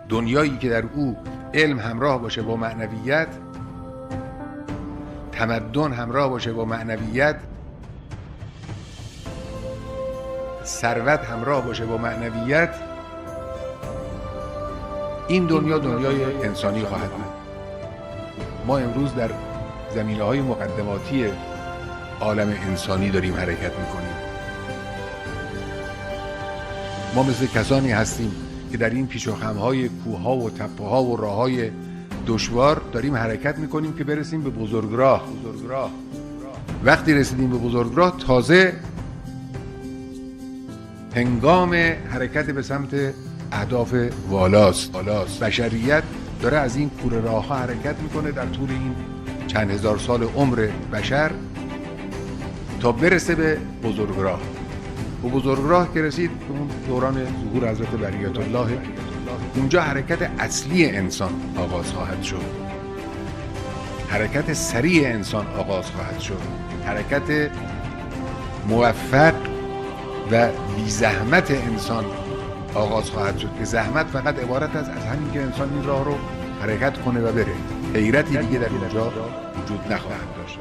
دنیایی که در او علم همراه باشه با معنویت، تمدن همراه باشه با معنویت، ثروت همراه باشه با معنویت، این دنیا دنیای انسانی خواهد بود. ما امروز در زمینه‌های مقدماتی عالم انسانی داریم حرکت میکنیم. ما مثل کسانی هستیم که در این پیچ و خم‌های کوه‌ها و تپه‌ها و راه‌های دشوار داریم حرکت میکنیم که برسیم به بزرگراه. وقتی رسیدیم به بزرگراه، تازه هنگام حرکت به سمت اهداف والاست. بشریت داره از این کوره راه‌ها حرکت میکنه در طول این چند هزار سال عمر بشر تا برسه به بزرگراه. و بزرگراه که رسید به اون دوران ظهور حضرت بریت الله، اونجا حرکت اصلی انسان آغاز خواهد شد. حرکت سریع انسان آغاز خواهد شد. حرکت موفق و بی زحمت انسان آغاز خواهد شد که زحمت فقط عبارت از همین که انسان این راه رو حرکت کنه و بره. غیرتی دیگه در اینجا وجود نخواهد داشت.